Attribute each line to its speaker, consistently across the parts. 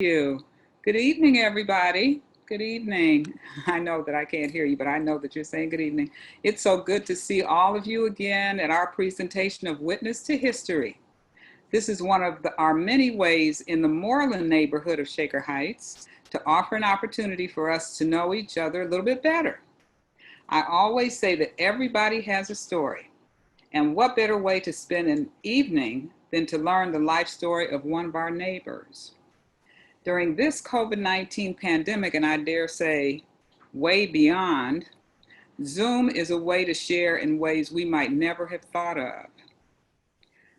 Speaker 1: you. Good evening, everybody. Good evening. I know that I can't hear you, but I know that you're saying good evening. It's so good to see all of you again at our presentation of Witness to History. This is one of our many ways in the Moreland neighborhood of Shaker Heights to offer an opportunity for us to know each other a little bit better. I always say that everybody has a story, and what better way to spend an evening than to learn the life story of one of our neighbors. During this COVID-19 pandemic, and I dare say way beyond, Zoom is a way to share in ways we might never have thought of.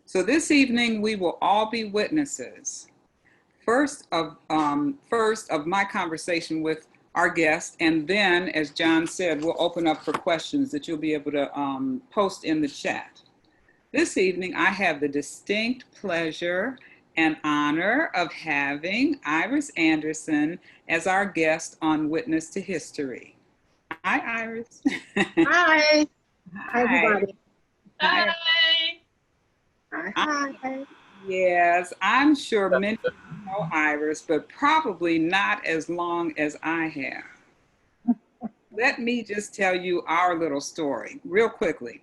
Speaker 1: So this evening, we will all be witnesses. First of my conversation with our guest, and then, as John said, we'll open up for questions that you'll be able to post in the chat. This evening, I have the distinct pleasure and honor of having Iris Anderson as our guest on Witness to History. Hi, Iris.
Speaker 2: Hi. Hi, everybody.
Speaker 1: Hi.
Speaker 2: Hi.
Speaker 1: Yes, I'm sure many of you know Iris, but probably not as long as I have. Let me just tell you our little story real quickly.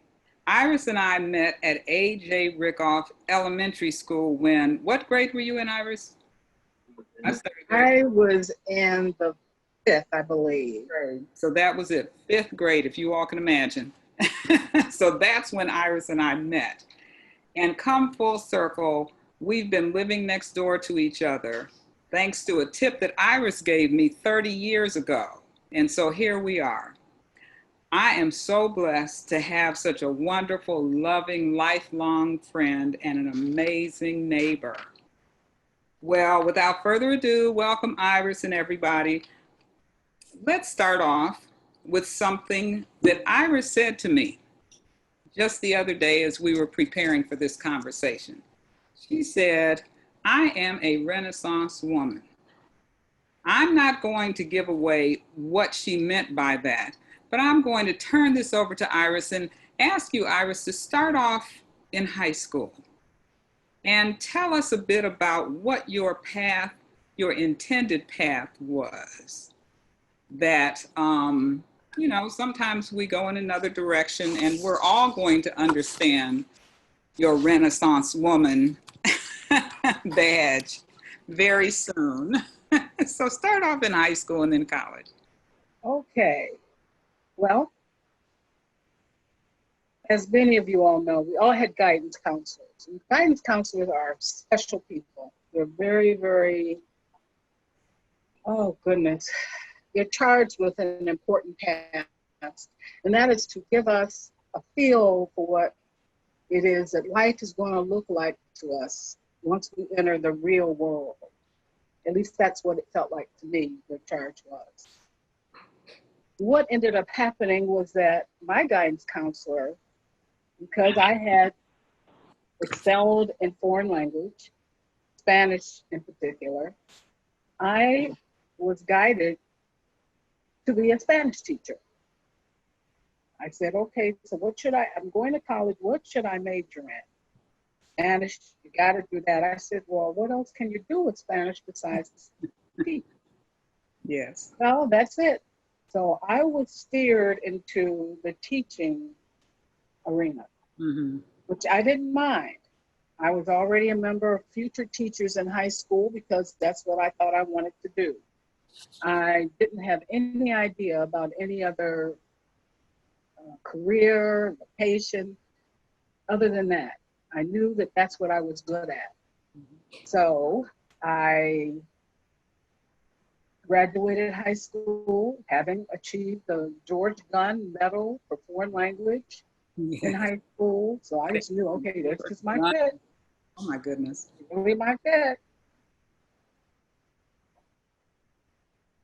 Speaker 1: Iris and I met at A.J. Rickoff Elementary School when, what grade were you in, Iris?
Speaker 2: I was in the 5th, I believe.
Speaker 1: So that was it, 5th grade, if you all can imagine. So that's when Iris and I met. And come full circle, we've been living next door to each other, thanks to a tip that Iris gave me 30 years ago. And so here we are. I am so blessed to have such a wonderful, loving, lifelong friend and an amazing neighbor. Well, without further ado, welcome Iris and everybody. Let's start off with something that Iris said to me just the other day as we were preparing for this conversation. She said, I am a Renaissance woman. I'm not going to give away what she meant by that, but I'm going to turn this over to Iris and ask you, Iris, to start off in high school and tell us a bit about what your path, your intended path was. That, sometimes we go in another direction, and we're all going to understand your Renaissance woman badge very soon. So start off in high school and then college.
Speaker 2: Okay. Well, as many of you all know, we all had guidance counselors. And guidance counselors are special people. They're very, very, oh goodness, they're charged with an important task, and that is to give us a feel for what it is that life is going to look like to us once we enter the real world. At least that's what it felt like to me, the charge was. What ended up happening was that my guidance counselor, because I had excelled in foreign language, Spanish in particular, I was guided to be a Spanish teacher. I said, okay, so I'm going to college, what should I major in? Spanish, you gotta do that. I said, well, what else can you do with Spanish besides teach?
Speaker 1: Yes.
Speaker 2: Well, that's it. So I was steered into the teaching arena, which I didn't mind. I was already a member of Future Teachers in high school because that's what I thought I wanted to do. I didn't have any idea about any other career, vocation, other than that. I knew that that's what I was good at. So I graduated high school having achieved the George Gunn Medal for Foreign Language in high school. So I just knew, okay, that's just my fit.
Speaker 1: Oh my goodness.
Speaker 2: Really my fit.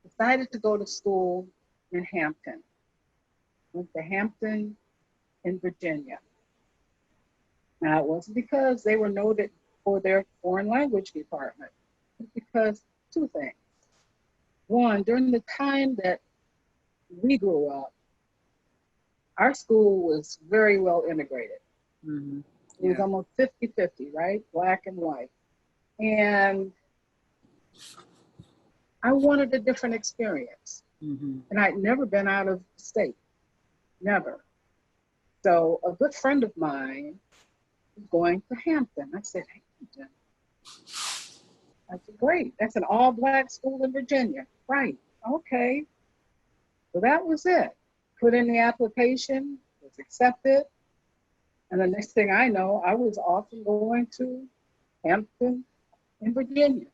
Speaker 2: Decided to go to school in Hampton. Went to Hampton in Virginia. Now, it wasn't because they were noted for their foreign language department. It's because two things. One, during the time that we grew up, our school was very well integrated. It was almost 50-50, right? Black and white. And I wanted a different experience.
Speaker 1: Mm-hmm.
Speaker 2: And I'd never been out of the state, never. So a good friend of mine was going to Hampton. I said, Hampton? I said, great. That's an all-black school in Virginia. Right. Okay. So that was it. Put in the application, was accepted. And the next thing I know, I was off and going to Hampton in Virginia.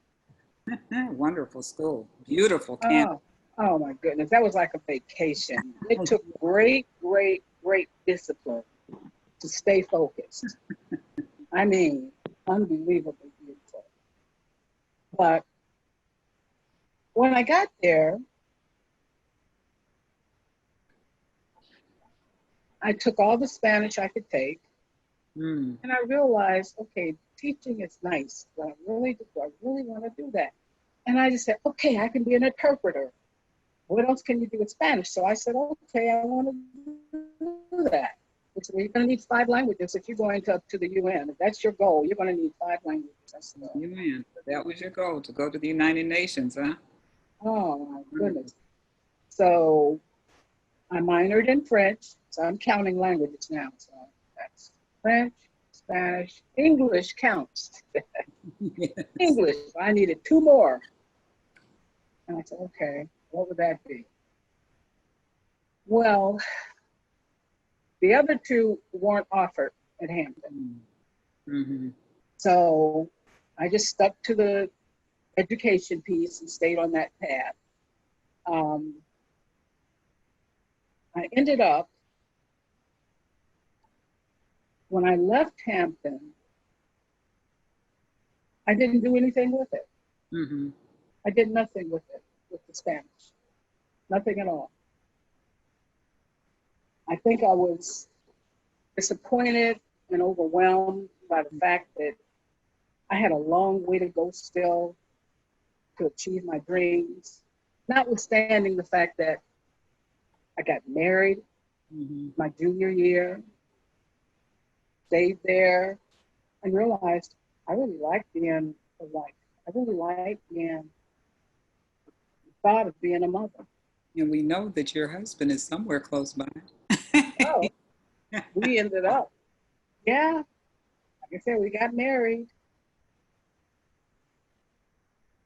Speaker 1: Wonderful school. Beautiful campus.
Speaker 2: Oh my goodness. That was like a vacation. It took great, great, great discipline to stay focused. I mean, unbelievably beautiful. But when I got there, I took all the Spanish I could take, and I realized, okay, teaching is nice, but do I really want to do that? And I just said, okay, I can be an interpreter. What else can you do with Spanish? So I said, okay, I want to do that. So you're going to need 5 languages if you're going to the UN. If that's your goal, you're going to need 5 languages. I said,
Speaker 1: UN. That was your goal, to go to the United Nations, huh?
Speaker 2: oh my goodness. So I minored in French, so I'm counting languages now. So that's French, Spanish, English counts.
Speaker 1: Yes.
Speaker 2: English, I needed 2 more. And I said, okay, what would that be? Well, the other 2 weren't offered at Hampton.
Speaker 1: Mm-hmm.
Speaker 2: So I just stuck to the education piece and stayed on that path. I ended up, when I left Hampton, I didn't do anything with it.
Speaker 1: Mm-hmm.
Speaker 2: I did nothing with it, with the Spanish. Nothing at all. I think I was disappointed and overwhelmed by the fact that I had a long way to go still to achieve my dreams, notwithstanding the fact that I got married my junior year, stayed there, and realized I really liked being a wife. I really liked being the thought of being a mother.
Speaker 1: And we know that your husband is somewhere close by.
Speaker 2: So we ended up, yeah, like I said, we got married.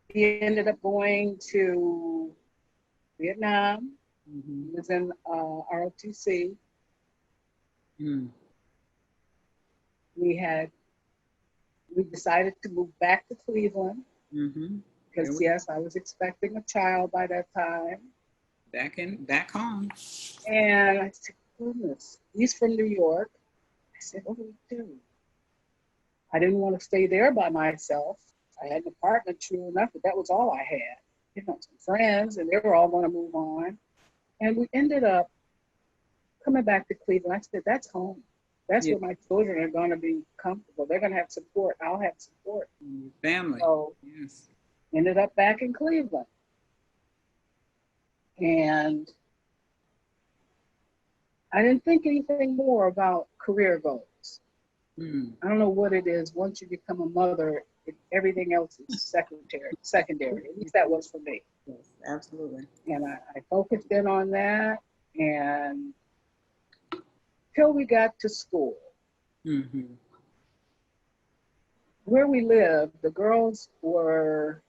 Speaker 2: He ended up going to Vietnam.
Speaker 1: Mm-hmm.
Speaker 2: He was in ROTC.
Speaker 1: Mm-hmm.
Speaker 2: We decided to move back to Cleveland
Speaker 1: Mm-hmm.
Speaker 2: because yes, I was expecting a child by that time.
Speaker 1: Back home.
Speaker 2: And I said, goodness, he's from New York. I said, what do we do? I didn't want to stay there by myself. I had an apartment, true enough, but that was all I had. You know, some friends, and they were all going to move on. And we ended up coming back to Cleveland. I said, that's home. That's where my children are going to be comfortable. They're going to have support. I'll have support.
Speaker 1: Your family.
Speaker 2: So
Speaker 1: yes.
Speaker 2: Ended up back in Cleveland. And I didn't think anything more about career goals. I don't know what it is. Once you become a mother, everything else is secondary. At least that was for me.
Speaker 1: Yes, absolutely.
Speaker 2: And I focused in on that, and till we got to school.
Speaker 1: Mm-hmm.
Speaker 2: Where we lived, the girls were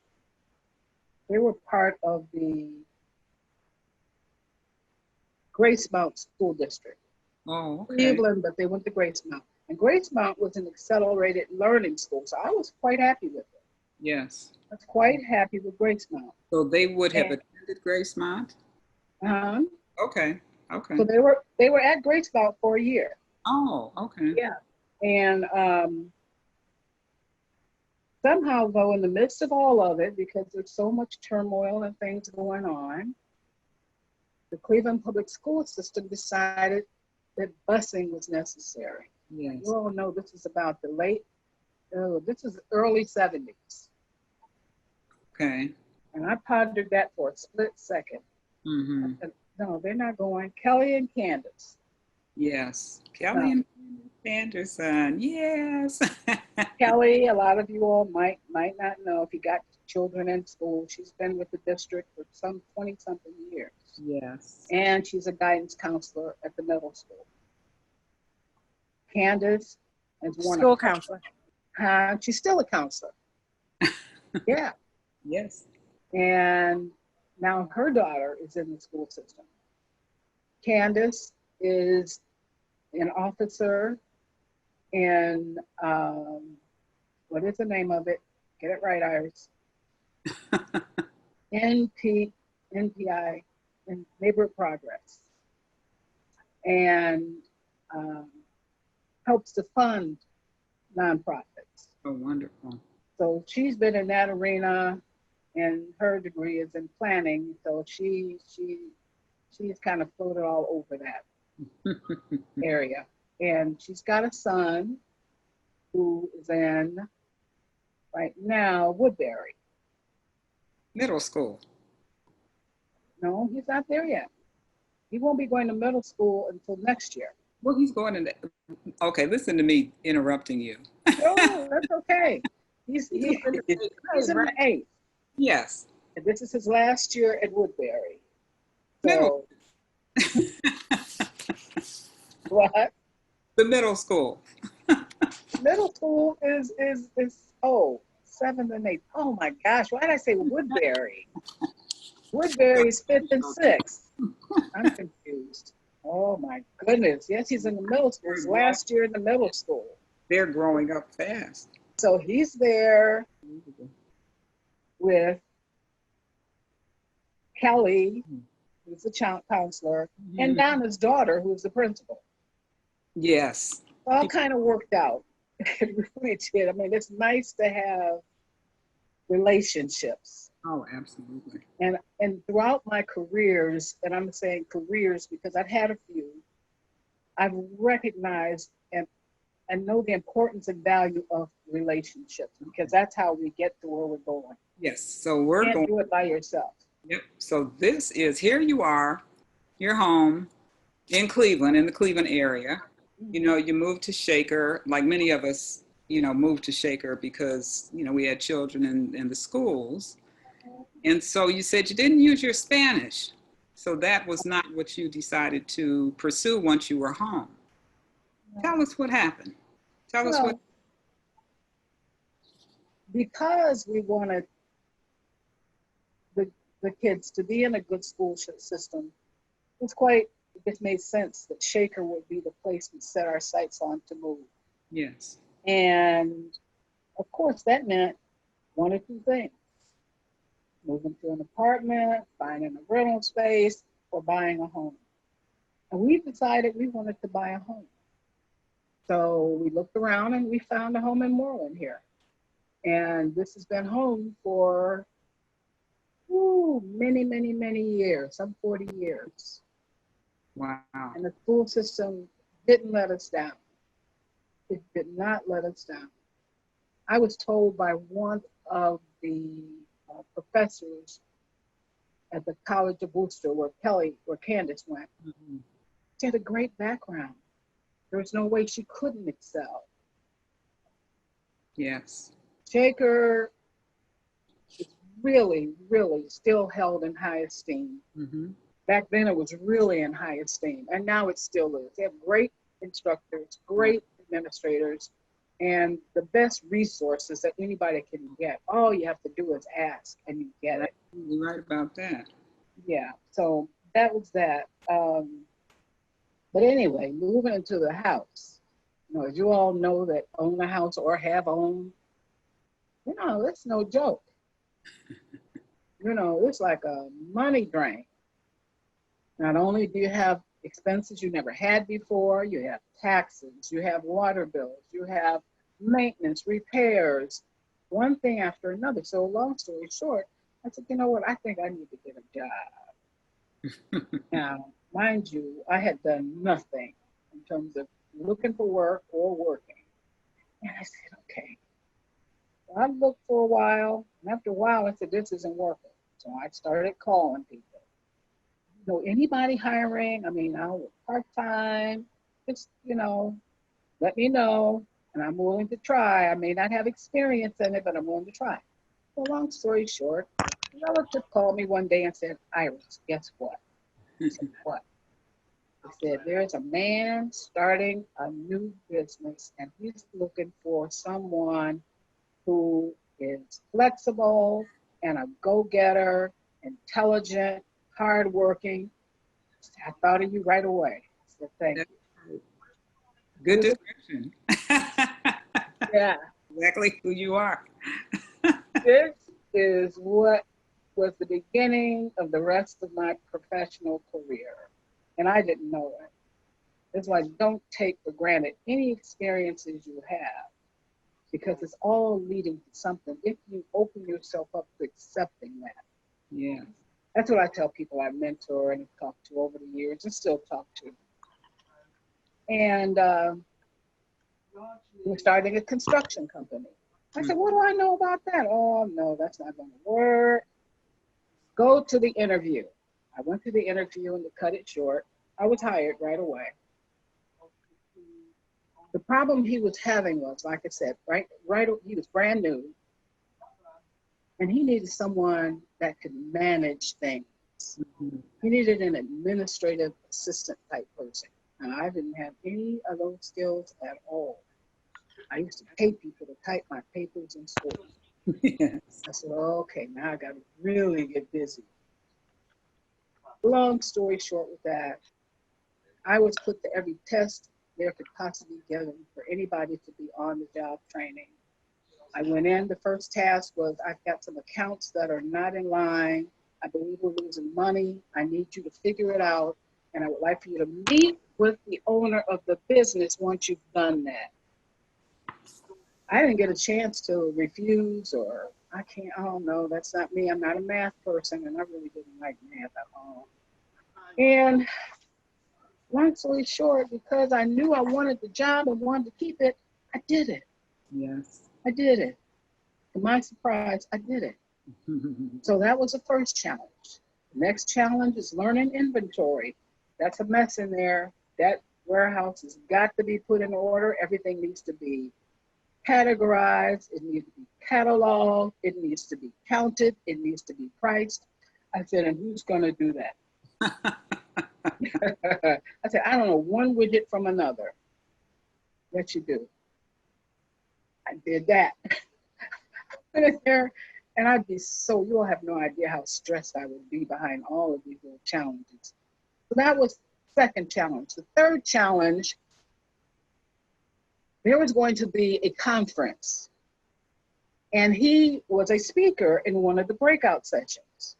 Speaker 2: part of the Gracemount School District.
Speaker 1: Oh, okay.
Speaker 2: Cleveland, but they went to Gracemount. And Gracemount was an accelerated learning school, so I was quite happy with it.
Speaker 1: Yes.
Speaker 2: I was quite happy with Gracemount.
Speaker 1: So they would have attended Gracemount? Okay. Okay.
Speaker 2: So they were at Gracemount for a year.
Speaker 1: Oh, okay.
Speaker 2: Yeah. And somehow, though, in the midst of all of it, because there's so much turmoil and things going on, the Cleveland public school system decided that busing was necessary.
Speaker 1: Yes.
Speaker 2: You all know this is about this is early 70s.
Speaker 1: Okay.
Speaker 2: And I pondered that for a split second.
Speaker 1: Mm-hmm.
Speaker 2: I said, no, they're not going. Kelly and Candace.
Speaker 1: Yes. Kelly and Anderson. Yes.
Speaker 2: Kelly, a lot of you all might not know if you got children in school. She's been with the district for some 20-something years.
Speaker 1: Yes.
Speaker 2: And she's a guidance counselor at the middle school. Candace is one
Speaker 3: School
Speaker 2: of
Speaker 3: counselor.
Speaker 2: she's still a counselor. Yeah.
Speaker 1: Yes.
Speaker 2: And now her daughter is in the school system. Candace is an officer in, what is the name of it? Get it right, Iris. NPI, in Neighborhood Progress. And helps to fund nonprofits.
Speaker 1: Oh, wonderful.
Speaker 2: So she's been in that arena, and her degree is in planning. So she's kind of floated all over that area. And she's got a son who is in, right now, Woodbury.
Speaker 1: Middle school.
Speaker 2: No, he's not there yet. He won't be going to middle school until next year.
Speaker 1: Well, he's going in. Okay, listen to me interrupting you.
Speaker 2: No, that's okay. He's in the eighth.
Speaker 1: Yes.
Speaker 2: And this is his last year at Woodbury.
Speaker 1: Middle.
Speaker 2: So, what?
Speaker 1: The middle school.
Speaker 2: Middle school is 7th and 8th. Oh my gosh, why did I say Woodbury? Woodbury's 5th and 6th. I'm confused. Oh my goodness. Yes, he's in the middle school. His last year in the middle school.
Speaker 1: They're growing up fast.
Speaker 2: So he's there with Kelly, who's the child counselor, and Donna's daughter, who's the principal.
Speaker 1: Yes.
Speaker 2: All kind of worked out. It really did. I mean, it's nice to have relationships.
Speaker 1: Oh, absolutely.
Speaker 2: And throughout my careers, and I'm saying careers because I've had a few, I've recognized and know the importance and value of relationships, because that's how we get to where we're going.
Speaker 1: Yes. So we're
Speaker 2: You
Speaker 1: going.
Speaker 2: can't do it by yourself.
Speaker 1: Yep. So this is, here you are, you're home in Cleveland, in the Cleveland area. You know, you moved to Shaker, like many of us, you know, moved to Shaker because, you know, we had children in the schools. And so you said you didn't use your Spanish. So that was not what you decided to pursue once you were home. Tell us what happened. Tell us what.
Speaker 2: Because we wanted the kids to be in a good school system, it made sense that Shaker would be the place we set our sights on to move.
Speaker 1: Yes.
Speaker 2: And of course, that meant one or two things: moving to an apartment, finding a rental space, or buying a home. And we decided we wanted to buy a home. So we looked around and we found a home in Moreland here. And this has been home for many, many, many years, some 40 years.
Speaker 1: Wow.
Speaker 2: And the school system didn't let us down. It did not let us down. I was told by one of the professors at the College of Worcester, where Candace went, she had a great background. There was no way she couldn't excel.
Speaker 1: Yes.
Speaker 2: Shaker is really, really still held in high esteem. Back then it was really in high esteem, and now it still is. They have great instructors, great administrators, and the best resources that anybody can get. All you have to do is ask, and you get it.
Speaker 1: You're right about that.
Speaker 2: Yeah, so that was that. But anyway, moving into the house, you know, as you all know that own a house or have owned, you know, it's no joke. You know, it's like a money drain. Not only do you have expenses you never had before, you have taxes, you have water bills, you have maintenance, repairs, one thing after another. So long story short, I said, you know what, I think I need to get a job. Now, mind you, I had done nothing in terms of looking for work or working. And I said, okay. So I looked for a while, and after a while, I said, this isn't working. So I started calling people. Know anybody hiring? I mean, I'll work part-time, just, you know, let me know, and I'm willing to try. I may not have experience in it, but I'm willing to try. Well, long story short, a relative called me one day and said, Iris, guess what? I said, what? He said, there's a man starting a new business and he's looking for someone who is flexible and a go-getter, intelligent, hardworking. I thought of you right away. I said, thank
Speaker 1: That's
Speaker 2: you.
Speaker 1: good description.
Speaker 2: Yeah,
Speaker 1: Exactly who you are.
Speaker 2: this is what was the beginning of the rest of my professional career. And I didn't know it. That's why don't take for granted any experiences you have because it's all leading to something if you open yourself up to accepting that.
Speaker 1: Yeah.
Speaker 2: That's what I tell people I mentor and talk to over the years and still talk to. And we're starting a construction company. I said, what do I know about that? Oh, no, that's not going to work. Go to the interview. I went to the interview and to cut it short, I was hired right away. The problem he was having was, like I said, he was brand new and he needed someone that could manage things.
Speaker 1: Mhm.
Speaker 2: He needed an administrative assistant type person. And I didn't have any of those skills at all. I used to pay people to type my papers in school.
Speaker 1: Yes.
Speaker 2: I said, okay, now I got to really get busy. Long story short with that, I was put to every test there could possibly be given for anybody to be on the job training. I went in, the first task was I've got some accounts that are not in line. I believe we're losing money. I need you to figure it out. And I would like for you to meet with the owner of the business once you've done that. I didn't get a chance to refuse or I don't know, that's not me. I'm not a math person and I really didn't like math at all. And long story short, because I knew I wanted the job and wanted to keep it, I did it.
Speaker 1: Yes.
Speaker 2: I did it. To my surprise, I did it. So that was the first challenge. The next challenge is learning inventory. That's a mess in there. That warehouse has got to be put in order. Everything needs to be categorized. It needs to be cataloged. It needs to be counted. It needs to be priced. I said, and who's going to do that? I said, I don't know one widget from another. Yes, you do. I did that. Put it there, and I'd be so, you'll have no idea how stressed I would be behind all of these little challenges. So that was the second challenge. The third challenge, there was going to be a conference, and he was a speaker in one of the breakout sessions.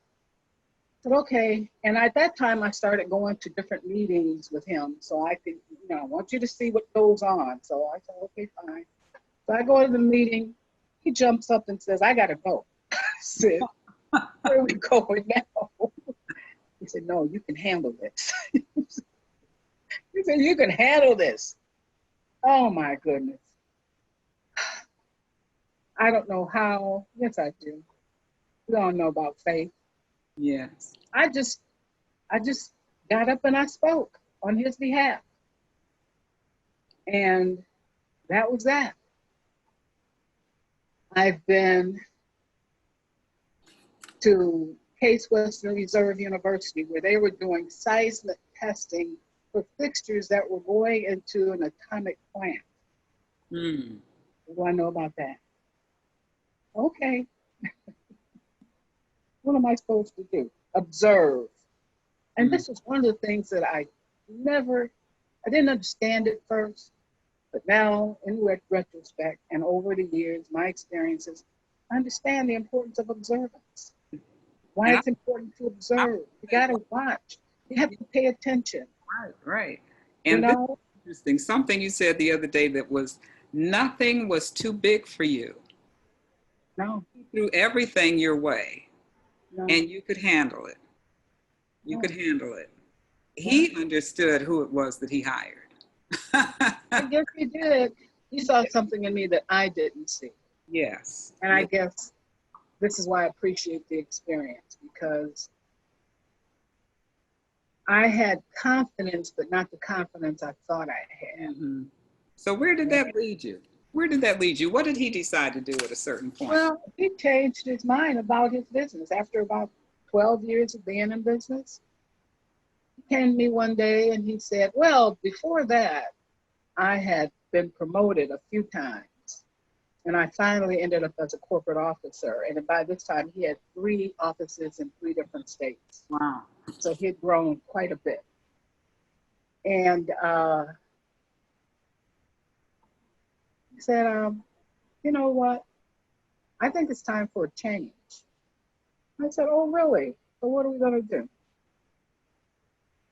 Speaker 2: I said, okay, and at that time I started going to different meetings with him, so I could, I want you to see what goes on. So I said, okay, fine. So I go to the meeting, he jumps up and says, I gotta go. I said, where are we going now? He said, no, you can handle this. He said, you can handle this. Oh my goodness. I don't know how. Yes, I do. We all know about faith.
Speaker 1: Yes.
Speaker 2: I just got up and I spoke on his behalf. And that was that. I've been to Case Western Reserve University where they were doing seismic testing for fixtures that were going into an atomic plant.
Speaker 1: Mm.
Speaker 2: What do I know about that? Okay. What am I supposed to do? Observe. And this is one of the things that I didn't understand at first, but now in retrospect and over the years, my experiences, I understand the importance of observance. Why
Speaker 1: And
Speaker 2: it's important to observe. You gotta watch. You have to pay attention.
Speaker 1: right.
Speaker 2: You
Speaker 1: And this
Speaker 2: know?
Speaker 1: is interesting. Something you said the other day that was nothing was too big for you.
Speaker 2: No,
Speaker 1: You threw everything your way
Speaker 2: no,
Speaker 1: and you could handle it. You
Speaker 2: no.
Speaker 1: could handle it.
Speaker 2: Yeah.
Speaker 1: He understood who it was that he hired.
Speaker 2: I guess he did. He saw something in me that I didn't see.
Speaker 1: Yes.
Speaker 2: And I guess this is why I appreciate the experience because I had confidence, but not the confidence I thought I had.
Speaker 1: Mm-hmm. So where did that lead you? Where did that lead you? What did he decide to do at a certain point?
Speaker 2: Well, he changed his mind about his business after about 12 years of being in business. He came to me one day and he said, well, before that, I had been promoted a few times. And I finally ended up as a corporate officer. And by this time, he had 3 offices in 3 different states.
Speaker 1: Wow.
Speaker 2: So he had grown quite a bit. And he said, you know what? I think it's time for a change. I said, oh, really? So what are we going to do?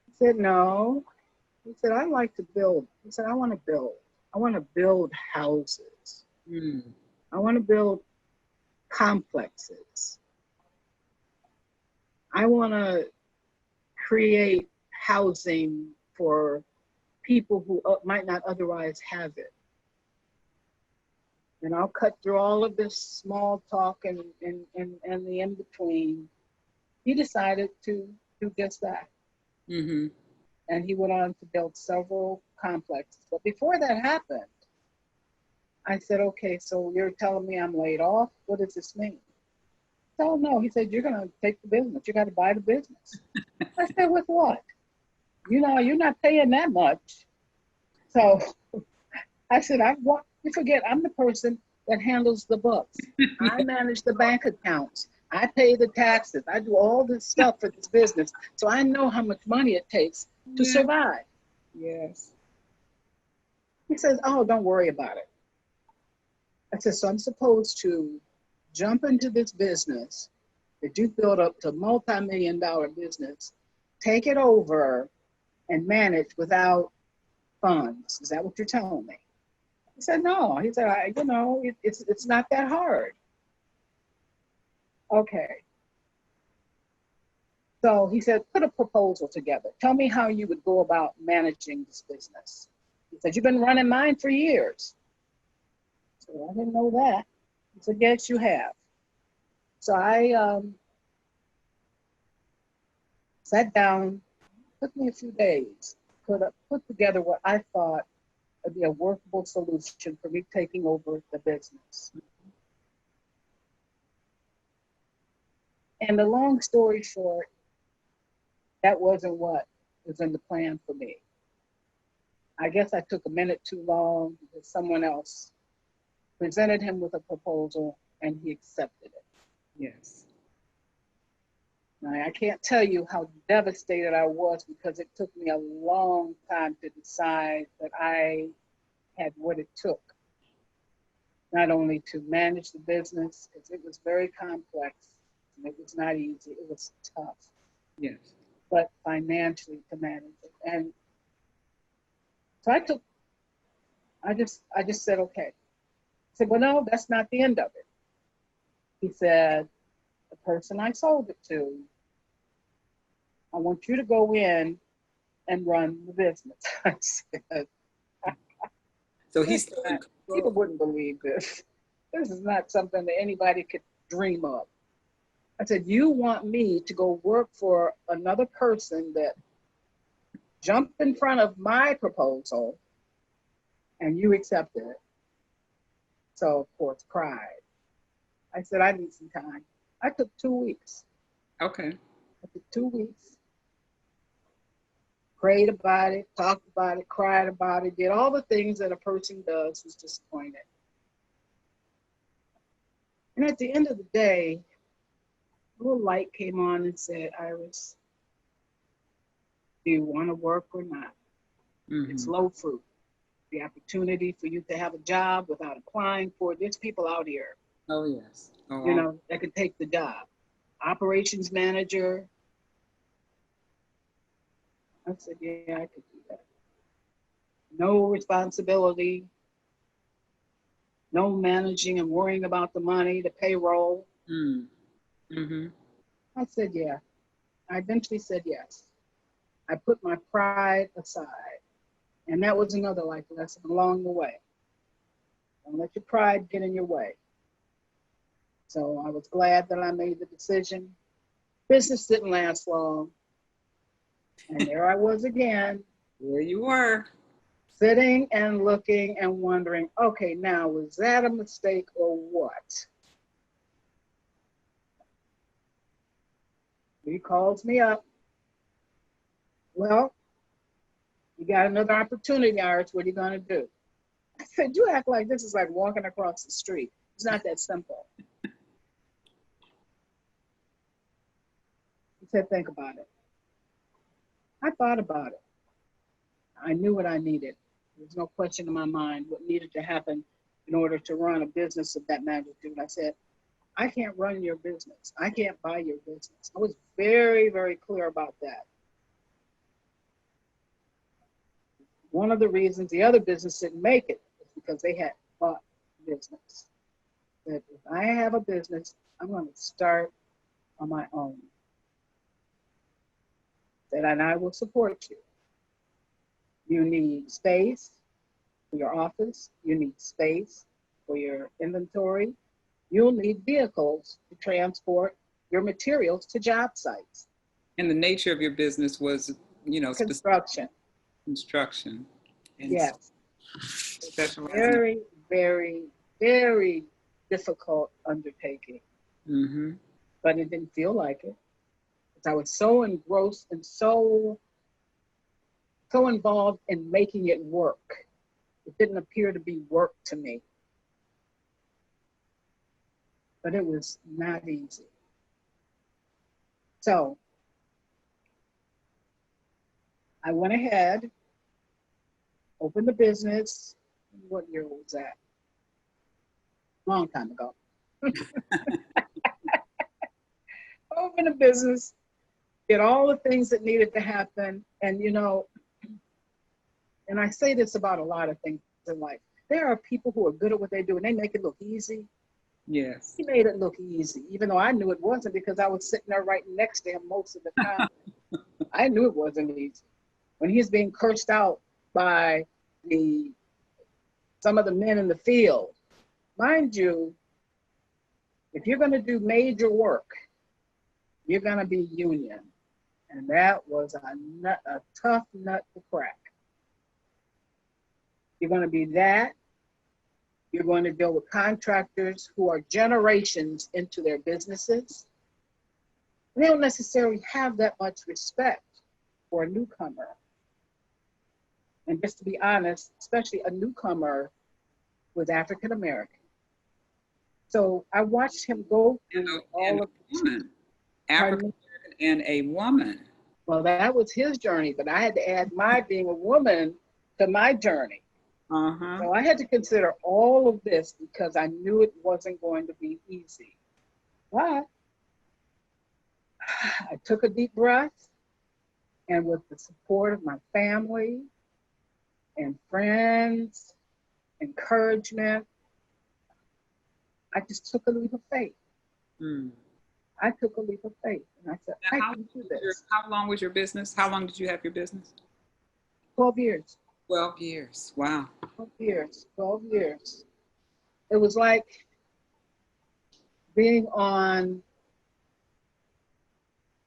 Speaker 2: He said, no. He said, I like to build. He said, I want to build. I want to build houses. I want to build complexes. I want to create housing for people who might not otherwise have it. And I'll cut through all of this small talk and the in-between. He decided to do just that.
Speaker 1: Mm-hmm.
Speaker 2: And he went on to build several complexes. But before that happened, I said, okay, so you're telling me I'm laid off? What does this mean? Oh, no. He said, you're going to take the business. You got to buy the business. I said, with what? You know, you're not paying that much. So I said, you forget, I'm the person that handles the books. I manage the bank accounts. I pay the taxes. I do all this stuff for this business. So I know how much money it takes to survive.
Speaker 1: Yes.
Speaker 2: He says, oh, don't worry about it. I said, so I'm supposed to jump into this business that you built up to a multi-million-dollar business, take it over and manage without funds. Is that what you're telling me? He said, no. He said, it's not that hard. Okay. So he said, put a proposal together. Tell me how you would go about managing this business. He said, you've been running mine for years. So I didn't know that. He said, yes, you have. So I sat down, took me a few days, put together what I thought would be a workable solution for me taking over the business. And the long story short, that wasn't what was in the plan for me. I guess I took a minute too long because someone else presented him with a proposal and he accepted it.
Speaker 1: Yes.
Speaker 2: Now, I can't tell you how devastated I was because it took me a long time to decide that I had what it took, not only to manage the business, because it was very complex and it was not easy, it was tough.
Speaker 1: Yes.
Speaker 2: But financially to manage it. And so I just said, okay. I said, well, no, that's not the end of it. He said, the person I sold it to, I want you to go in and run the business. I said,
Speaker 1: So he said,
Speaker 2: people wouldn't believe this. This is not something that anybody could dream of. I said, you want me to go work for another person that jumped in front of my proposal and you accepted it. So, of course, cried. I said, I need some time. I took 2 weeks.
Speaker 1: okay.
Speaker 2: I took 2 weeks. Prayed about it, talked about it, cried about it, did all the things that a person does who's disappointed. And at the end of the day, a little light came on and said, Iris, do you want to work or not?
Speaker 1: Mm-hmm.
Speaker 2: It's low fruit. The opportunity for you to have a job without applying for it. There's people out here,
Speaker 1: Oh, yes. Oh,
Speaker 2: you know, that could take the job. Operations manager. I said, yeah, I could do that. No responsibility, no managing and worrying about the money, the payroll.
Speaker 1: Mm-hmm.
Speaker 2: I said, yeah. I eventually said yes. I put my pride aside. And that was another life lesson along the way. Don't let your pride get in your way. So I was glad that I made the decision. Business didn't last long. And there I was again.
Speaker 1: There you were.
Speaker 2: sitting and looking and wondering, okay, now, was that a mistake or what? He calls me up. Well, you got another opportunity, Iris. What are you going to do? I said, you act like this is like walking across the street. It's not that simple. He said, think about it. I thought about it. I knew what I needed. There was no question in my mind what needed to happen in order to run a business of that magnitude. I said, I can't run your business. I can't buy your business. I was very, very clear about that. One of the reasons the other business didn't make it is because they had bought business. That if I have a business, I'm going to start on my own. That and I will support you. You need space for your office. You need space for your inventory. You'll need vehicles to transport your materials to job sites.
Speaker 1: And the nature of your business was,
Speaker 2: Construction.
Speaker 1: Construction. And
Speaker 2: yes.
Speaker 1: Specializing.
Speaker 2: Very, very, very difficult undertaking.
Speaker 1: Mm-hmm.
Speaker 2: But it didn't feel like it. Because I was so engrossed and so involved in making it work. It didn't appear to be work to me. But it was not easy. So I went ahead, opened the business. What year was that? Long time ago. Opened a business, did all the things that needed to happen. And and I say this about a lot of things in life. There are people who are good at what they do and they make it look easy.
Speaker 1: Yes.
Speaker 2: He made it look easy, even though I knew it wasn't because I was sitting there right next to him most of the time. I knew it wasn't easy. When he's being cursed out by some of the men in the field, mind you, if you're going to do major work, you're going to be union. And that was a tough nut to crack. You're going to be that. You're going to deal with contractors who are generations into their businesses. They don't necessarily have that much respect for a newcomer. And just to be honest, especially a newcomer was African American. So I watched him go through all of
Speaker 1: woman. African American and a woman.
Speaker 2: Well, that was his journey, but I had to add my being a woman to my journey.
Speaker 1: Uh-huh.
Speaker 2: So I had to consider all of this because I knew it wasn't going to be easy. But I took a deep breath, and with the support of my family and friends, encouragement, I just took a leap of faith. I took a leap of faith, and I said, I can do this.
Speaker 1: How long was your business? How long did you have your business?
Speaker 2: 12 years.
Speaker 1: 12 years. Wow.
Speaker 2: 12 years. 12 years. It was like being on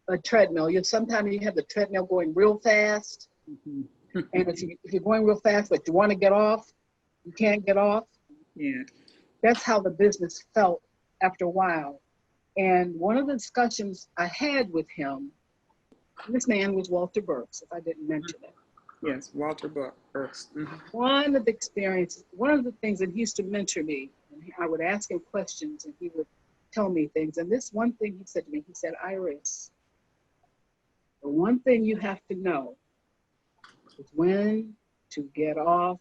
Speaker 2: a treadmill. Sometimes you have the treadmill going real fast. Mm-hmm. And if you're going real fast, but you want to get off, you can't get off.
Speaker 1: Yeah.
Speaker 2: That's how the business felt after a while. And one of the discussions I had with him, this man was Walter Burks, if I didn't mention it.
Speaker 1: Yes, Walter Burks. Mm-hmm.
Speaker 2: One of the things that he used to mentor me, and I would ask him questions and he would tell me things. And this one thing he said to me, he said, Iris, the one thing you have to know is when to get off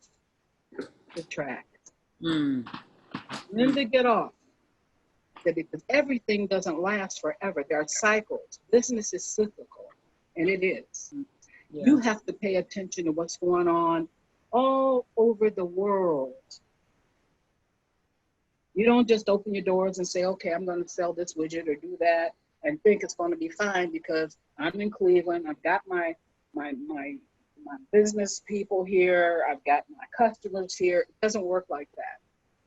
Speaker 2: the track. When to get off. Because everything doesn't last forever. There are cycles. Business is cyclical, and it is. Yeah. You have to pay attention to what's going on all over the world. You don't just open your doors and say, okay, I'm going to sell this widget or do that and think it's going to be fine because I'm in Cleveland. I've got my business people here. I've got my customers here. It doesn't work like that.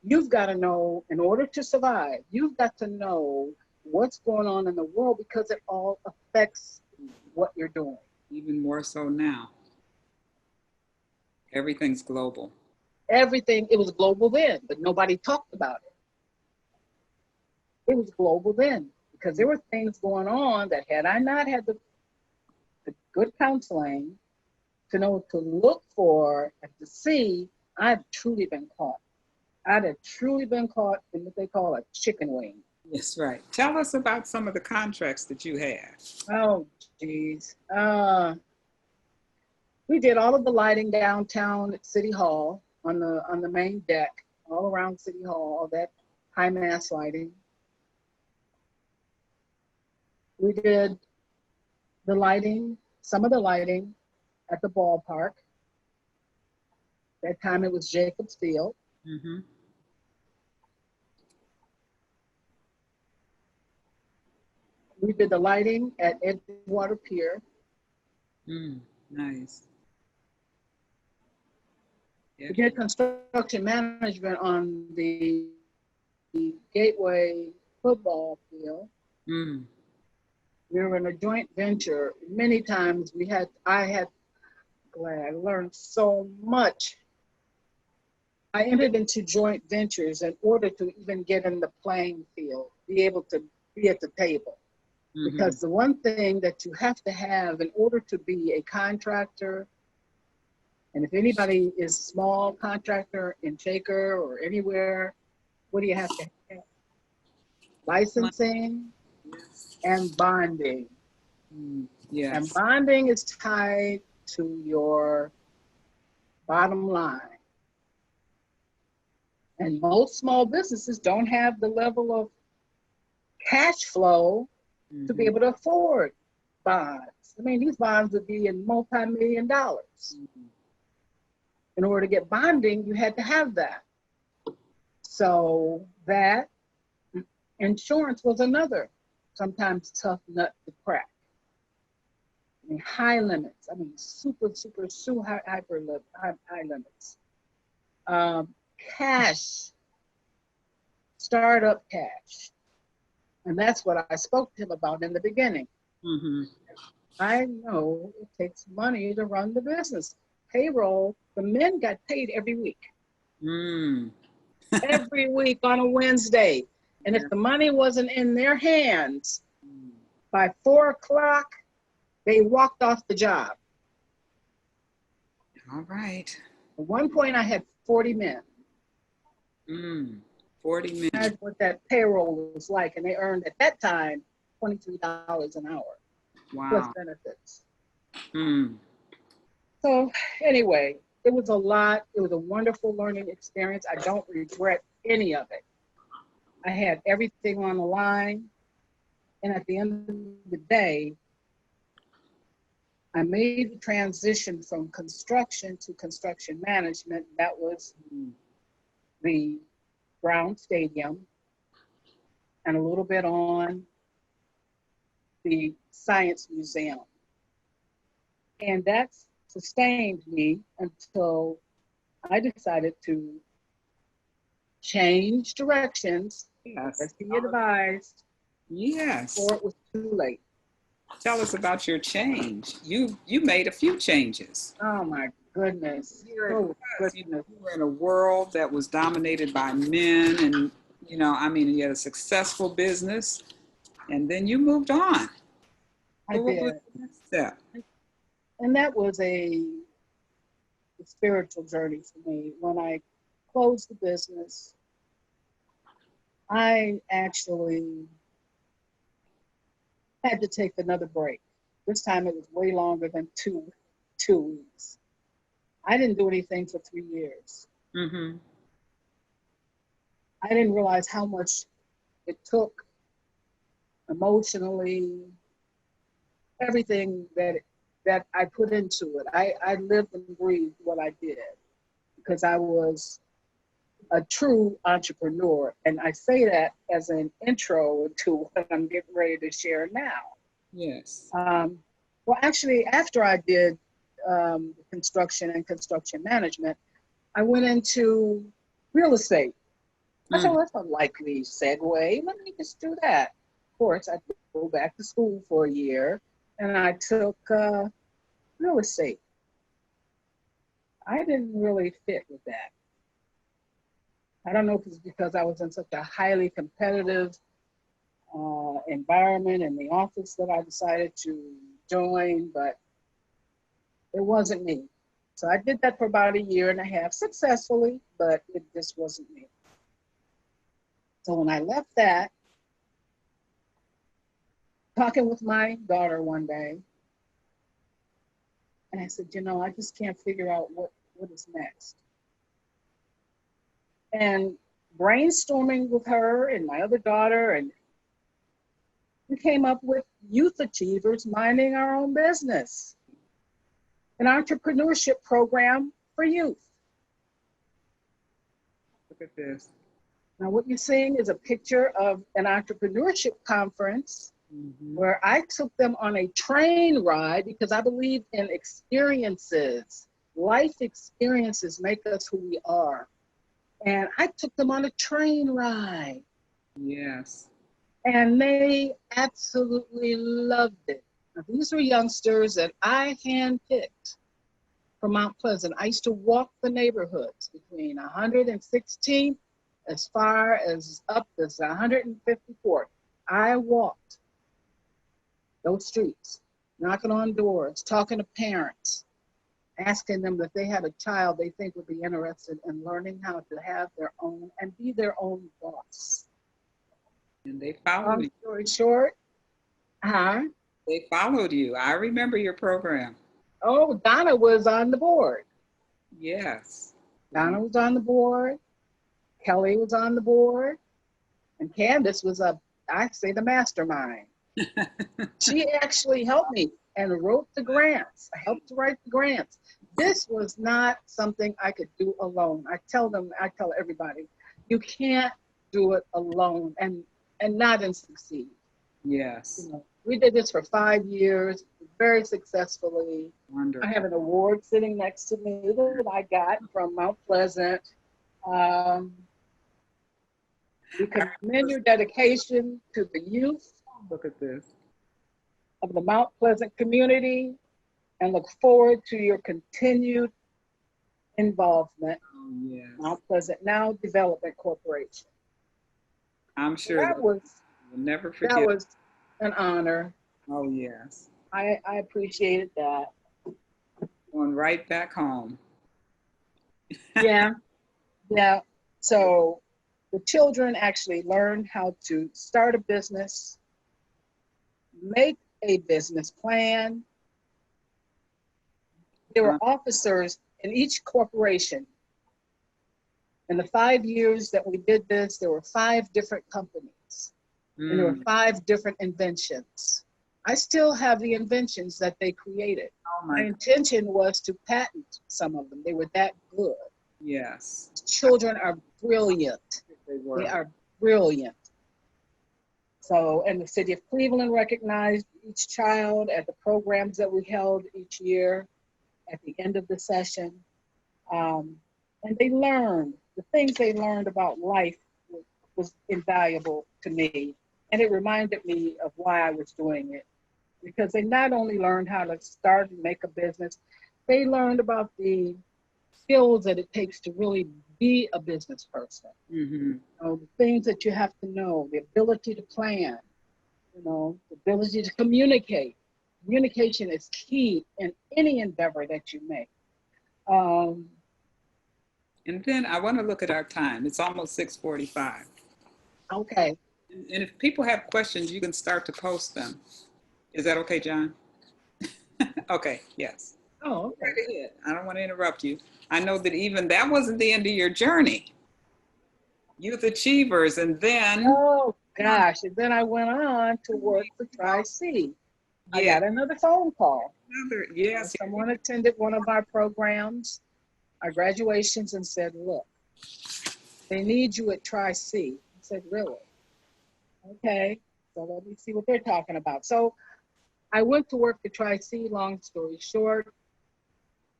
Speaker 2: You've got to know, in order to survive, you've got to know what's going on in the world because it all affects what you're doing.
Speaker 1: Even more so now. Everything's global.
Speaker 2: Everything, it was global then, but nobody talked about it. It was global then because there were things going on that had I not had the good counseling to know to look for and to see, I'd truly been caught. I'd have truly been caught in what they call a chicken wing.
Speaker 1: Yes, right. Tell us about some of the contracts that you had.
Speaker 2: Oh, geez. We did all of the lighting downtown at City Hall on the main deck, all around City Hall, all that high mass lighting. We did the lighting, some of the lighting at the ballpark. That time it was Jacobs Field.
Speaker 1: Mm-hmm.
Speaker 2: We did the lighting at Edgewater Pier.
Speaker 1: Nice.
Speaker 2: We did construction management on the Gateway football field.
Speaker 1: Mm.
Speaker 2: We were in a joint venture. Many times I learned so much. I entered into joint ventures in order to even get in the playing field, be able to be at the table.
Speaker 1: Mm-hmm.
Speaker 2: Because the one thing that you have to have in order to be a contractor, and if anybody is small contractor in Shaker or anywhere, what do you have to have? Licensing and bonding.
Speaker 1: Yes.
Speaker 2: And bonding is tied to your bottom line. And most small businesses don't have the level of cash flow to be able to afford bonds. I mean, these bonds would be in multi-million dollars. In order to get bonding, you had to have that. So that insurance was another, sometimes tough nut to crack. I mean, high limits. I mean, super high limits. Cash, startup cash. And that's what I spoke to him about in the beginning.
Speaker 1: Mm-hmm.
Speaker 2: I know it takes money to run the business. Payroll, the men got paid every week. Every week on a Wednesday. And if the money wasn't in their hands by 4 o'clock, they walked off the job.
Speaker 1: All right.
Speaker 2: At one point, I had 40 men.
Speaker 1: 40 men.
Speaker 2: That's what that payroll was like. And they earned at that time $23 an hour.
Speaker 1: Wow.
Speaker 2: Plus benefits. So anyway, it was a lot. It was a wonderful learning experience. I don't regret any of it. I had everything on the line. And at the end of the day, I made the transition from construction to construction management. That was the Brown Stadium and a little bit on the Science Museum. And that sustained me until I decided to change directions.
Speaker 1: Yes.
Speaker 2: As he advised.
Speaker 1: Yes.
Speaker 2: Before it was too late.
Speaker 1: Tell us about your change. You made a few changes.
Speaker 2: Oh my goodness. Oh, goodness.
Speaker 1: You were in a world that was dominated by men, and you had a successful business, and then you moved on.
Speaker 2: I did.
Speaker 1: What was the next step?
Speaker 2: And that was a spiritual journey for me. When I closed the business, I actually had to take another break. This time it was way longer than two weeks. I didn't do anything for 3 years. I didn't realize how much it took emotionally, everything that I put into it. I lived and breathed what I did because I was a true entrepreneur. And I say that as an intro to what I'm getting ready to share now.
Speaker 1: Yes.
Speaker 2: Well, actually, after I did construction and construction management, I went into real estate. I thought, well, that's a likely segue. Let me just do that. Of course, I had to go back to school for a year, and I took real estate. I didn't really fit with that. I don't know if it's because I was in such a highly competitive environment in the office that I decided to join, but it wasn't me. So I did that for about a year and a half successfully, but it just wasn't me. So when I left that, talking with my daughter one day, and I said, you know, I just can't figure out what is next. And brainstorming with her and my other daughter, and we came up with Youth Achievers Minding Our Own Business, an entrepreneurship program for youth.
Speaker 1: Look at this.
Speaker 2: Now, what you're seeing is a picture of an entrepreneurship conference where I took them on a train ride because I believe in experiences. Life experiences make us who we are. And I took them on a train ride.
Speaker 1: Yes.
Speaker 2: And they absolutely loved it. Now, these were youngsters that I handpicked from Mount Pleasant. I used to walk the neighborhoods between 116th as far as up as 154th. I walked those streets, knocking on doors, talking to parents, asking them if they had a child they think would be interested in learning how to have their own and be their own boss.
Speaker 1: And they followed
Speaker 2: Long
Speaker 1: you.
Speaker 2: story short,
Speaker 1: They followed you. I remember your program.
Speaker 2: oh, Donna was on the board.
Speaker 1: Yes.
Speaker 2: Donna was on the board. Kelly was on the board. And Candace was I say the mastermind. She actually helped me and wrote the grants. I helped to write the grants. This was not something I could do alone. I tell everybody, you can't do it alone and not succeed.
Speaker 1: Yes.
Speaker 2: You know, we did this for 5 years, very successfully.
Speaker 1: Wonderful.
Speaker 2: I have an award sitting next to me that I got from Mount Pleasant. We commend your dedication to the youth
Speaker 1: Look at this.
Speaker 2: of the Mount Pleasant community and look forward to your continued involvement.
Speaker 1: Oh, yes.
Speaker 2: Mount Pleasant Now Development Corporation.
Speaker 1: I'm sure
Speaker 2: That was
Speaker 1: we'll never forget.
Speaker 2: that was an honor.
Speaker 1: Oh, yes.
Speaker 2: I appreciated that.
Speaker 1: Going right back home.
Speaker 2: Yeah. So the children actually learned how to start a business, make a business plan. There were officers in each corporation. In the 5 years that we did this, there were 5 different companies. And there were 5 different inventions. I still have the inventions that they created.
Speaker 1: Oh,
Speaker 2: My intention was to patent some of them. They were that good.
Speaker 1: Yes.
Speaker 2: Children are brilliant.
Speaker 1: They were.
Speaker 2: They are brilliant. So, and the city of Cleveland recognized each child at the programs that we held each year at the end of the session. And they learned, the things they learned about life was invaluable to me. And it reminded me of why I was doing it. Because they not only learned how to start and make a business, they learned about the skills that it takes to really be a business person.
Speaker 1: Mm-hmm.
Speaker 2: The things that you have to know, the ability to plan, the ability to communicate. Communication is key in any endeavor that you make.
Speaker 1: And then I want to look at our time. It's almost 6:45.
Speaker 2: Okay.
Speaker 1: And if people have questions, you can start to post them. Is that okay, John? Okay, yes.
Speaker 2: Oh, okay.
Speaker 1: Go ahead. I don't want to interrupt you. I know that even that wasn't the end of your journey. Youth Achievers, and then...
Speaker 2: Oh, gosh. And then I went on to work for Tri-C. I got another phone call.
Speaker 1: Yes.
Speaker 2: Someone attended one of our programs, our graduations, and said, look, they need you at Tri-C. I said, really? Okay, so let me see what they're talking about. So I went to work for Tri-C, long story short.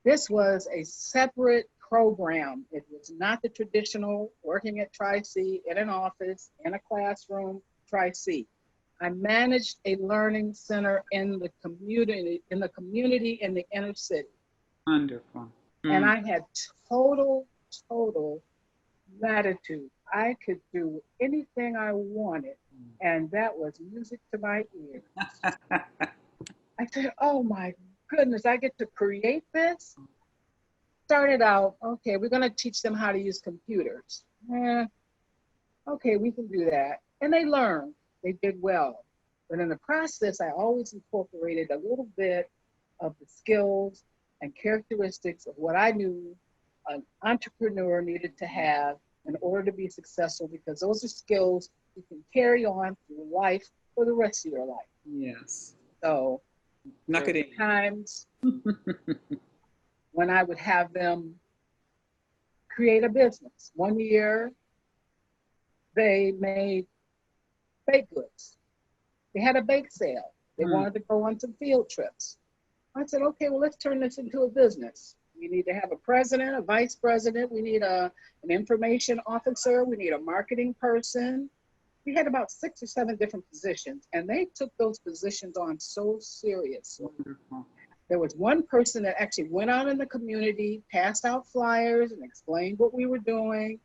Speaker 2: This was a separate program. It was not the traditional working at Tri-C in an office, in a classroom, Tri-C. I managed a learning center in the community, in the inner city.
Speaker 1: Wonderful.
Speaker 2: And I had total latitude. I could do anything I wanted, and that was music to my ears. I said, oh my goodness, I get to create this? Started out, okay, we're going to teach them how to use computers. Okay, we can do that. And they learned, they did well. But in the process, I always incorporated a little bit of the skills and characteristics of what I knew an entrepreneur needed to have in order to be successful, because those are skills you can carry on through life for the rest of your life.
Speaker 1: Yes.
Speaker 2: So there were times when I would have them create a business. One year, they made baked goods. They had a bake sale. They wanted to go on some field trips. I said, okay, well, let's turn this into a business. We need to have a president, a vice president. We need an information officer. We need a marketing person. We had about 6 or 7 different positions, and they took those positions on so seriously.
Speaker 1: Wonderful.
Speaker 2: There was one person that actually went out in the community, passed out flyers and explained what we were doing.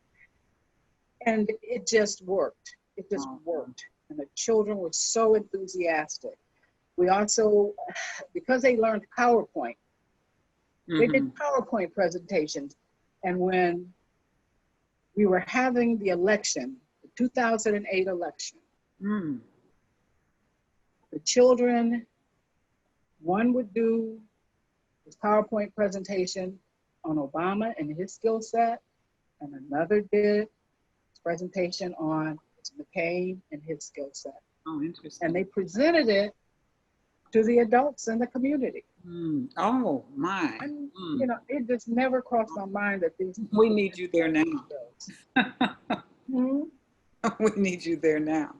Speaker 2: And it just worked. It just worked. And the children were so enthusiastic. We also, because they learned PowerPoint, they did PowerPoint presentations. And when we were having the election, the 2008 election, the children, one would do his PowerPoint presentation on Obama and his skill set, and another did his presentation on McCain and his skill set.
Speaker 1: Oh, interesting.
Speaker 2: And they presented it to the adults in the community.
Speaker 1: Oh, my.
Speaker 2: You know, it just never crossed my mind that these.
Speaker 1: We need you there now. We need you there now.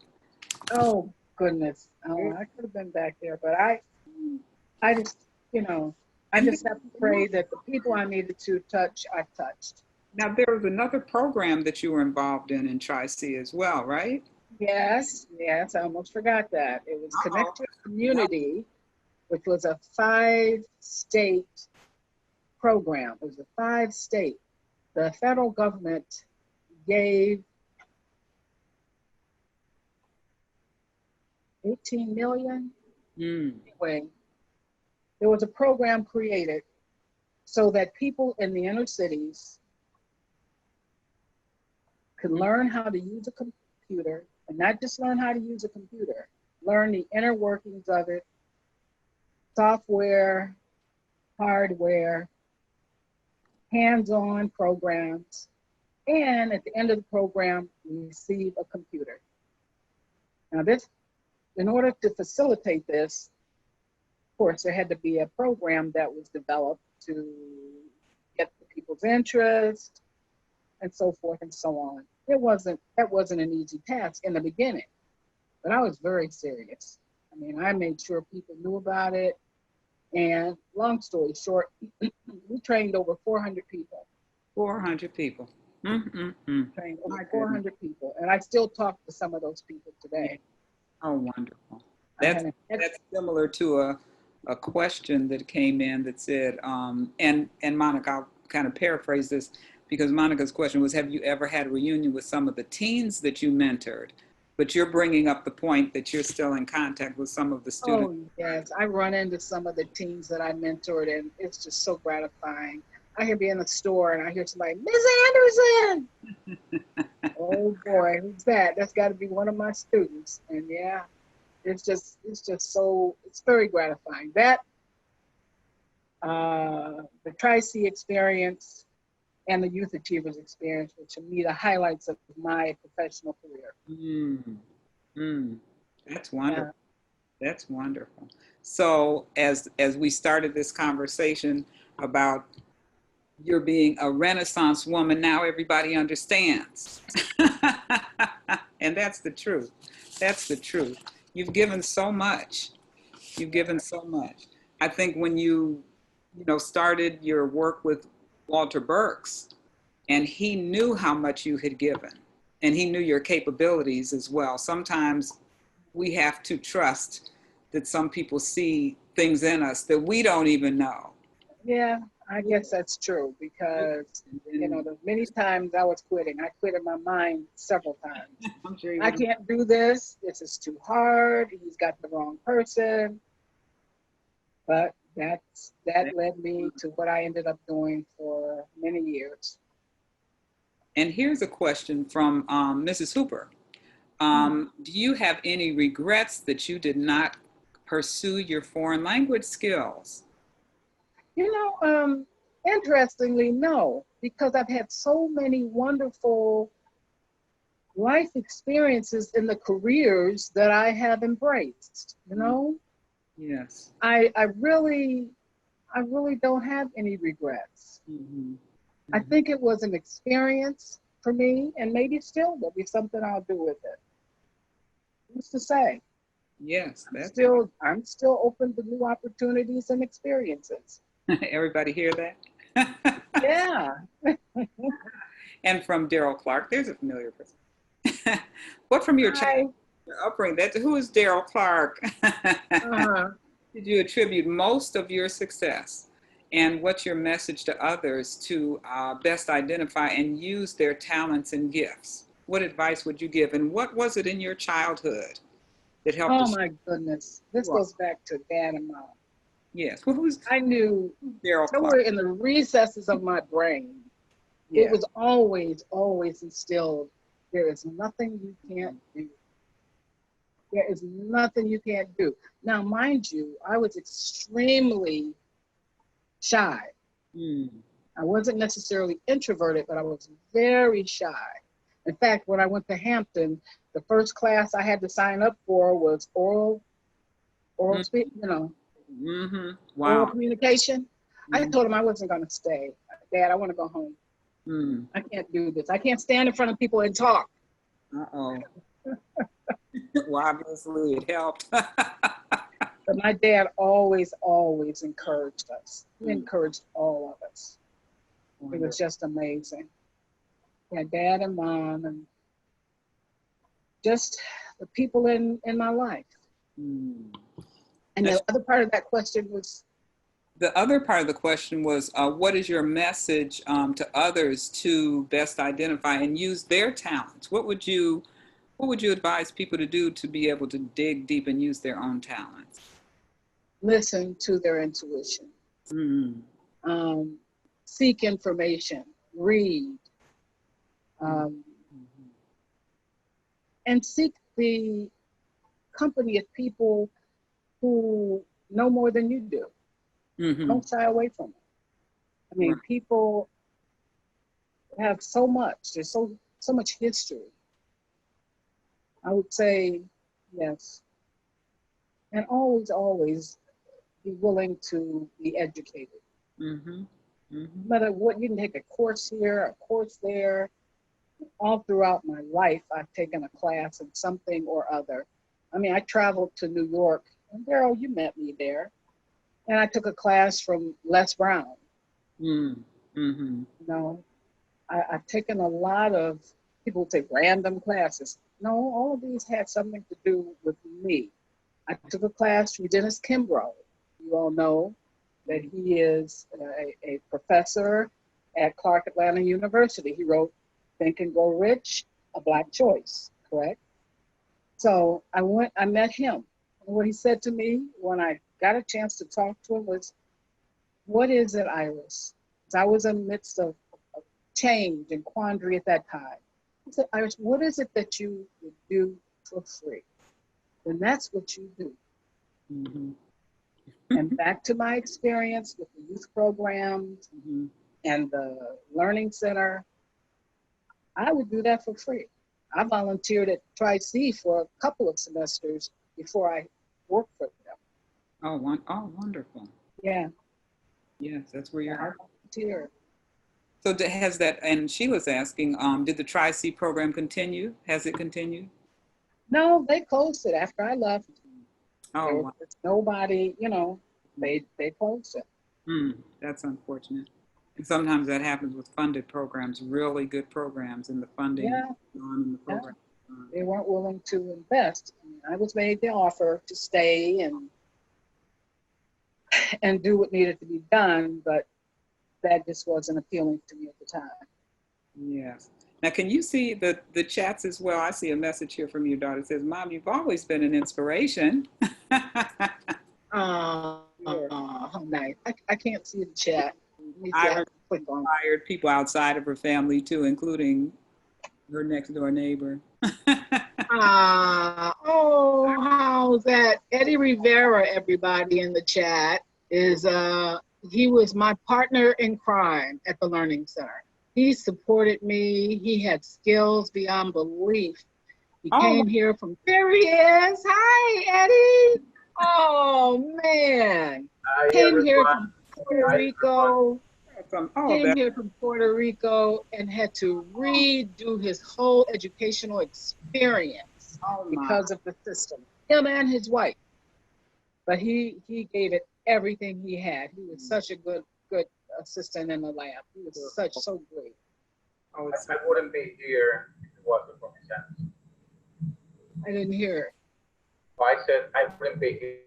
Speaker 2: Oh, goodness. Oh, I could have been back there, but I just, you know, I just have to pray that the people I needed to touch, I touched.
Speaker 1: Now, there was another program that you were involved in Tri-C as well, right?
Speaker 2: Yes, I almost forgot that. It was Connect to Community, which was a 5-state program. It was a 5-state. The federal government gave 18 million. Anyway, there was a program created so that people in the inner cities could learn how to use a computer, and not just learn how to use a computer, learn the inner workings of it, software, hardware, hands-on programs, and at the end of the program, receive a computer. Now this, in order to facilitate this, of course, there had to be a program that was developed to get the people's interest and so forth and so on. That wasn't an easy task in the beginning, but I was very serious. I mean, I made sure people knew about it. And long story short, we trained over 400 people.
Speaker 1: 400 people.
Speaker 2: Trained over 400 people. And I still talk to some of those people today.
Speaker 1: Oh, wonderful. That's similar to a question that came in that said, and Monica, I'll kind of paraphrase this, because Monica's question was, have you ever had a reunion with some of the teens that you mentored? But you're bringing up the point that you're still in contact with some of the students.
Speaker 2: Oh, yes. I run into some of the teens that I mentored, and it's just so gratifying. I can be in the store, and I hear somebody, Ms. Anderson! Oh, boy, who's that? That's got to be one of my students. And, yeah, it's just so, it's very gratifying. That, the Tri-C experience, and the Youth Achievers experience, which are me the highlights of my professional career.
Speaker 1: That's wonderful. Yeah. That's wonderful. So as we started this conversation about your being a Renaissance woman, now everybody understands. And that's the truth. That's the truth. You've given so much. You've given so much. I think when you started your work with Walter Burks, and he knew how much you had given, and he knew your capabilities as well. Sometimes we have to trust that some people see things in us that we don't even know.
Speaker 2: Yeah, I guess that's true because, you know, the many times I was quitting, I quit in my mind several times.
Speaker 1: I'm sure you
Speaker 2: I
Speaker 1: would.
Speaker 2: can't do this. This is too hard. He's got the wrong person. But that led me to what I ended up doing for many years.
Speaker 1: And here's a question from Mrs. Hooper. Do you have any regrets that you did not pursue your foreign language skills?
Speaker 2: You know, interestingly, no, because I've had so many wonderful life experiences in the careers that I have embraced. You know,
Speaker 1: Yes.
Speaker 2: I really don't have any regrets.
Speaker 1: Mm-hmm.
Speaker 2: I think it was an experience for me, and maybe still there'll be something I'll do with it. Who's to say?
Speaker 1: Yes, that's
Speaker 2: I'm still open to new opportunities and experiences.
Speaker 1: everybody hear that?
Speaker 2: Yeah.
Speaker 1: And from Daryl Clark, there's a familiar person. What from your
Speaker 2: Hi.
Speaker 1: childhood upbringing? Who is Daryl Clark?
Speaker 2: Uh-huh.
Speaker 1: Did you attribute most of your success? And what's your message to others to best identify and use their talents and gifts? What advice would you give? And what was it in your childhood that helped to
Speaker 2: Oh
Speaker 1: shape
Speaker 2: my goodness. This
Speaker 1: you up?
Speaker 2: goes back to dad and mom.
Speaker 1: Yes. Well, who's
Speaker 2: I knew
Speaker 1: Daryl
Speaker 2: somewhere
Speaker 1: Clark?
Speaker 2: in the recesses of my brain, it
Speaker 1: Yeah.
Speaker 2: was always, always instilled, there is nothing you can't do. There is nothing you can't do. Now, mind you, I was extremely shy.
Speaker 1: Mm.
Speaker 2: I wasn't necessarily introverted, but I was very shy. In fact, when I went to Hampton, the first class I had to sign up for was oral speak, you know,
Speaker 1: Mm-hmm.
Speaker 2: oral
Speaker 1: Wow.
Speaker 2: communication. I
Speaker 1: Mm.
Speaker 2: told him I wasn't going to stay. Dad, I want to go home.
Speaker 1: Mm.
Speaker 2: I can't do this. I can't stand in front of people and talk.
Speaker 1: Uh-oh. Well, obviously it helped.
Speaker 2: But my dad always, always encouraged us. He
Speaker 1: Mm.
Speaker 2: encouraged all of us. It was
Speaker 1: Wonderful.
Speaker 2: just amazing. Yeah, dad and mom and just the people in my life.
Speaker 1: Mm.
Speaker 2: And the other part of that question was,
Speaker 1: The other part of the question was, what is your message to others to best identify and use their talents? What would you advise people to do to be able to dig deep and use their own talents?
Speaker 2: listen to their intuition,
Speaker 1: Mm.
Speaker 2: um, seek information, read,
Speaker 1: Mm.
Speaker 2: um, and seek the company of people who know more than you do.
Speaker 1: Mm-hmm.
Speaker 2: Don't shy away from it. I mean,
Speaker 1: Right.
Speaker 2: people have so much. There's so much history. I would say yes, and always, always be willing to be educated.
Speaker 1: Mm-hmm. Mm-hmm.
Speaker 2: No matter what, you can take a course here, a course there. All throughout my life, I've taken a class in something or other. I mean, I traveled to New York, and Daryl, you met me there, and I took a class from Les Brown.
Speaker 1: Mm-hmm.
Speaker 2: You know, I've taken a lot of, people would say random classes. No, all of these had something to do with me. I took a class from Dennis Kimbrough. You all know that he is a professor at Clark Atlanta University. He wrote Think and Grow Rich, A Black Choice, correct? So I met him. And what he said to me when I got a chance to talk to him was, what is it, Iris? Because I was in the midst of change and quandary at that time. He said, Iris, what is it that you would do for free? And that's what you do.
Speaker 1: Mm-hmm.
Speaker 2: And back to my experience with the youth programs
Speaker 1: Mm-hmm.
Speaker 2: and the learning center, I would do that for free. I volunteered at Tri-C for a couple of semesters before I worked for them.
Speaker 1: Oh, wonderful.
Speaker 2: Yeah,
Speaker 1: Yes, that's where your
Speaker 2: I
Speaker 1: heart.
Speaker 2: volunteered.
Speaker 1: So has that, and Sheila's asking, did the Tri-C program continue? Has it continued?
Speaker 2: No, they closed it after I left.
Speaker 1: Oh,
Speaker 2: There was
Speaker 1: wow.
Speaker 2: nobody, you know, they closed it.
Speaker 1: That's unfortunate. And sometimes that happens with funded programs, really good programs, and the funding
Speaker 2: Yeah,
Speaker 1: on in the
Speaker 2: yeah.
Speaker 1: program.
Speaker 2: They weren't willing to invest. I mean, I was made the offer to stay and do what needed to be done, but that just wasn't appealing to me at the time.
Speaker 1: Yes. Now, can you see the chats as well? I see a message here from your daughter. It says, "Mom, you've always been an inspiration." Yeah.
Speaker 2: Oh, nice. I can't see the chat. Let me see. I
Speaker 1: I've
Speaker 2: have to click on.
Speaker 1: inspired people outside of her family too, including her next door neighbor.
Speaker 2: Oh, how's that? Eddie Rivera, everybody in the chat, is he was my partner in crime at the Learning Center. He supported me. He had skills beyond belief. He
Speaker 1: Oh,
Speaker 2: came here from, there he is. Hi, Eddie. Oh, man.
Speaker 3: Hi,
Speaker 2: Came here
Speaker 3: everyone.
Speaker 2: from Puerto
Speaker 3: Hi, everyone.
Speaker 2: Rico. Came
Speaker 1: that.
Speaker 2: here from Puerto Rico and had to redo his whole educational experience
Speaker 1: Oh my.
Speaker 2: because of the system. Him and his wife. But he gave it everything he had. He was such a good assistant in the lab. He was so great.
Speaker 1: Oh, it's
Speaker 3: I wouldn't be here if it wasn't for my son.
Speaker 2: I didn't hear it.
Speaker 3: So I said I wouldn't be here.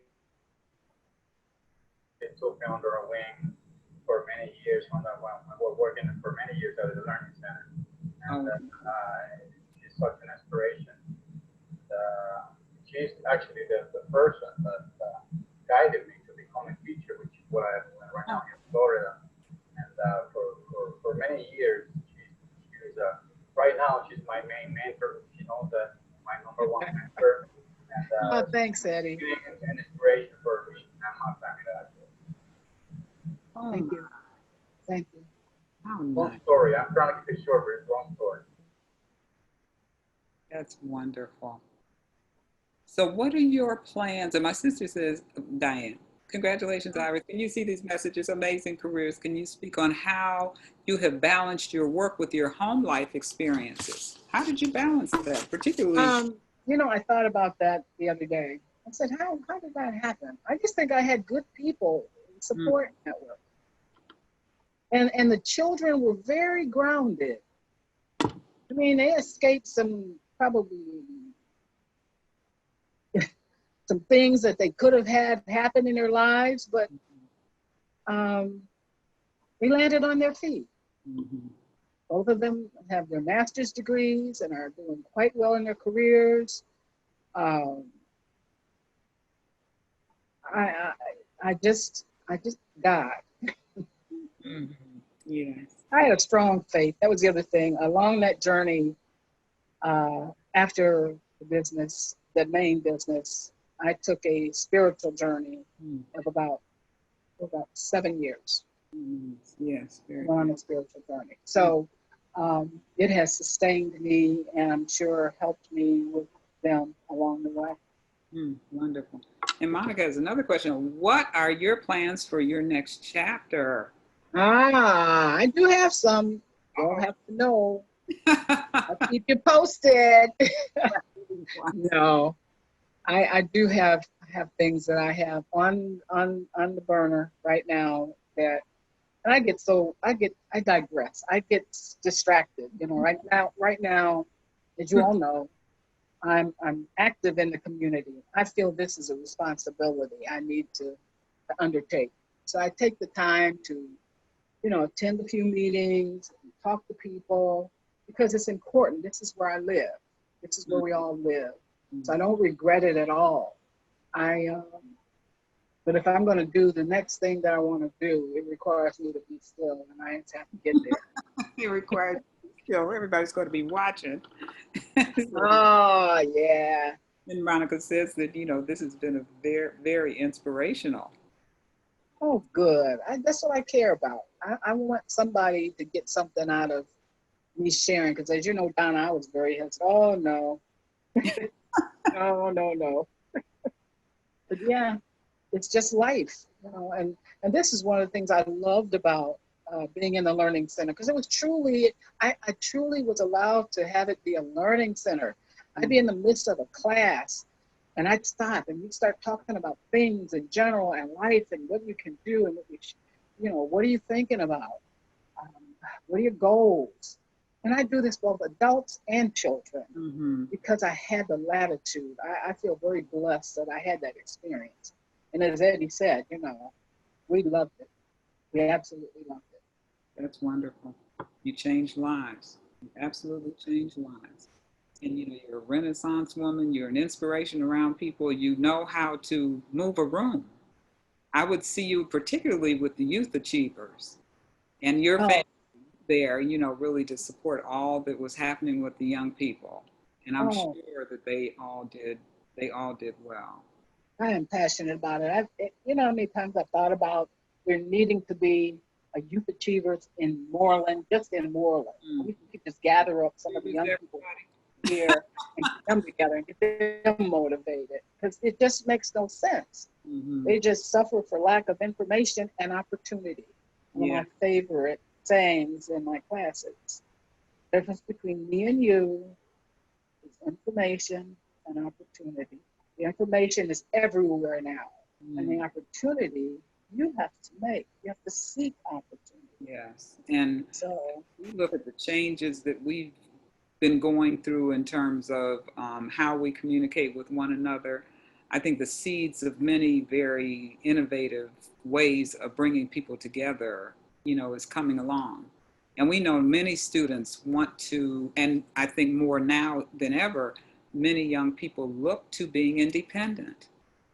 Speaker 3: It took me under a wing for many years when I was working for many years at the Learning Center. And she's such an inspiration. She's actually the person that guided me to become a teacher, which is what I am doing right now in Florida. And for many years, she's right now she's my main mentor. She knows that my number one mentor. And
Speaker 2: Thanks, Eddie.
Speaker 3: being an inspiration for me and my family.
Speaker 1: oh,
Speaker 2: Thank you. Thank you.
Speaker 1: how
Speaker 3: Long
Speaker 1: nice.
Speaker 3: story. I'm trying to keep it short, but it's a long story.
Speaker 1: That's wonderful. So, what are your plans? And my sister says, Diane, congratulations, Iris. Can you see these messages? Amazing careers. Can you speak on how you have balanced your work with your home life experiences? How did you balance that, particularly?
Speaker 2: You know, I thought about that the other day. I said, how did that happen? I just think I had good people support network. And the children were very grounded. I mean, they escaped some probably some things that they could have had happen in their lives, but they landed on their feet.
Speaker 1: Mm-hmm.
Speaker 2: Both of them have their master's degrees and are doing quite well in their careers. I just God.
Speaker 1: Mm-hmm. Yes.
Speaker 2: I had a strong faith. That was the other thing. Along that journey, after the business, the main business, I took a spiritual journey of about 7 years.
Speaker 1: Yes, very
Speaker 2: On a spiritual journey. So it has sustained me and I'm sure helped me with them along the way.
Speaker 1: wonderful. And Monica has another question. What are your plans for your next chapter?
Speaker 2: I do have some. You'll have to know. I'll keep you posted. No, I do have things that I have on the burner right now that, and I digress. I get distracted. You know, right now, as you all know, I'm active in the community. I feel this is a responsibility I need to undertake. So I take the time to, you know, attend a few meetings, talk to people, because it's important. This is where I live. This is where we all live. So I don't regret it at all. But if I'm going to do the next thing that I want to do, it requires me to be still, and I have to get there.
Speaker 1: It requires, you know, everybody's going to be watching.
Speaker 2: Oh, yeah.
Speaker 1: And Monica says that, you know, this has been a very, very inspirational.
Speaker 2: Oh, good. That's what I care about. I want somebody to get something out of me sharing, because as you know, Donna, I was very hesitant. Oh, no. No. But yeah, it's just life, you know, and this is one of the things I loved about being in the Learning Center, because it was truly, I truly was allowed to have it be a learning center. I'd be in the midst of a class and I'd stop and we'd start talking about things in general and life and what you can do and what you know, what are you thinking about? What are your goals? And I do this both adults and children because I had the latitude. I feel very blessed that I had that experience. And as Eddie said, you know, we loved it. We absolutely loved it.
Speaker 1: That's wonderful. You change lives. You absolutely change lives. And you know, you're a Renaissance woman, you're an inspiration around people, you know how to move a room. I would see you particularly with the youth achievers and your
Speaker 2: Oh,
Speaker 1: family there, you know, really to support all that was happening with the young people. And I'm
Speaker 2: oh,
Speaker 1: sure that they all did well.
Speaker 2: I am passionate about it. You know how many times I've thought about there needing to be a youth achievers in Moreland, just in Moreland.
Speaker 1: Mm.
Speaker 2: We could just gather up some
Speaker 1: Agree
Speaker 2: of the
Speaker 1: with
Speaker 2: young people
Speaker 1: everybody.
Speaker 2: here and come together and get them motivated because it just makes no sense.
Speaker 1: Hmm.
Speaker 2: They just suffer for lack of information and opportunity. One of
Speaker 1: Yeah.
Speaker 2: my favorite sayings in my classes. The difference between me and you is information and opportunity. The information is everywhere now. And the
Speaker 1: Mm.
Speaker 2: opportunity you have to make. You have to seek opportunity.
Speaker 1: Yes. And
Speaker 2: So,
Speaker 1: we look at the changes that we've been going through in terms of how we communicate with one another. I think the seeds of many very innovative ways of bringing people together, you know, is coming along. And we know many students want to, and I think more now than ever, many young people look to being independent.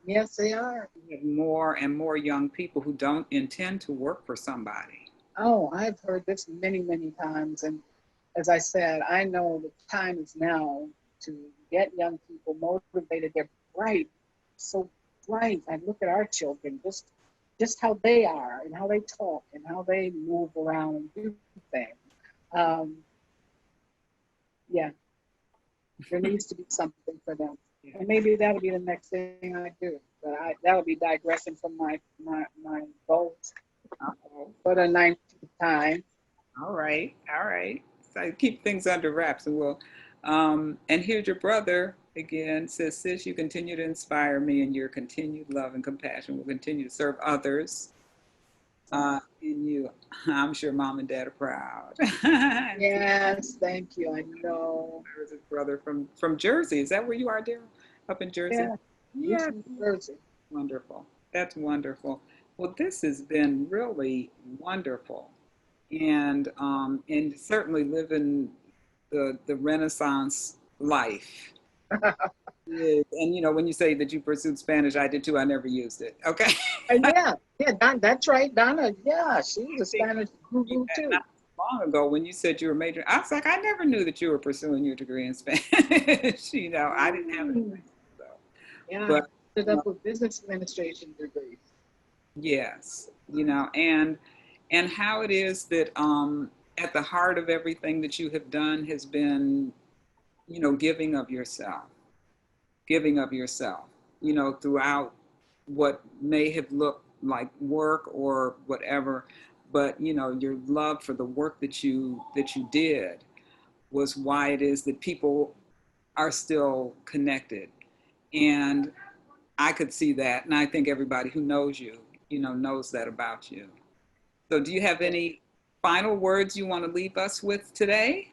Speaker 2: yes, they are.
Speaker 1: We have more and more young people who don't intend to work for somebody.
Speaker 2: Oh, I've heard this many, many times. And as I said, I know the time is now to get young people motivated. They're bright, so bright. I look at our children, just how they are and how they talk and how they move around and do things. Um, yeah, there needs to be something for them.
Speaker 1: Yeah.
Speaker 2: And maybe that'll be the next thing I do. But that'll be digressing from my goals
Speaker 1: Uh-oh.
Speaker 2: for the 19th time.
Speaker 1: All right, all right. So keep things under wraps, and we'll. And here's your brother again. Says, sis, you continue to inspire me, and your continued love and compassion will continue to serve others. In you, I'm sure mom and dad are proud. And
Speaker 2: Yes, thank you. I know.
Speaker 1: there's his brother from Jersey. Is that where you are, Daryl? Up in Jersey?
Speaker 2: Yeah,
Speaker 1: Yeah,
Speaker 2: East New Jersey.
Speaker 1: wonderful. That's wonderful. Well, this has been really wonderful. And certainly living the Renaissance life. Yes. And you know, when you say that you pursued Spanish, I did too. I never used it. Okay.
Speaker 2: And yeah, that's right, Donna. Yeah, she was a
Speaker 1: I think
Speaker 2: Spanish
Speaker 1: you
Speaker 2: guru
Speaker 1: had
Speaker 2: too.
Speaker 1: not long ago when you said you were majoring. I was like, I never knew that you were pursuing your degree in Spanish. You know, I didn't have it.
Speaker 2: Mm,
Speaker 1: So,
Speaker 2: yeah,
Speaker 1: but
Speaker 2: ended
Speaker 1: uh,
Speaker 2: up with business administration degrees.
Speaker 1: yes, you know, and how it is that at the heart of everything that you have done has been, you know, giving of yourself, you know, throughout what may have looked like work or whatever, but you know, your love for the work that you did was why it is that people are still connected. And I could see that, and I think everybody who knows you, you know, knows that about you. So do you have any final words you want to leave us with today?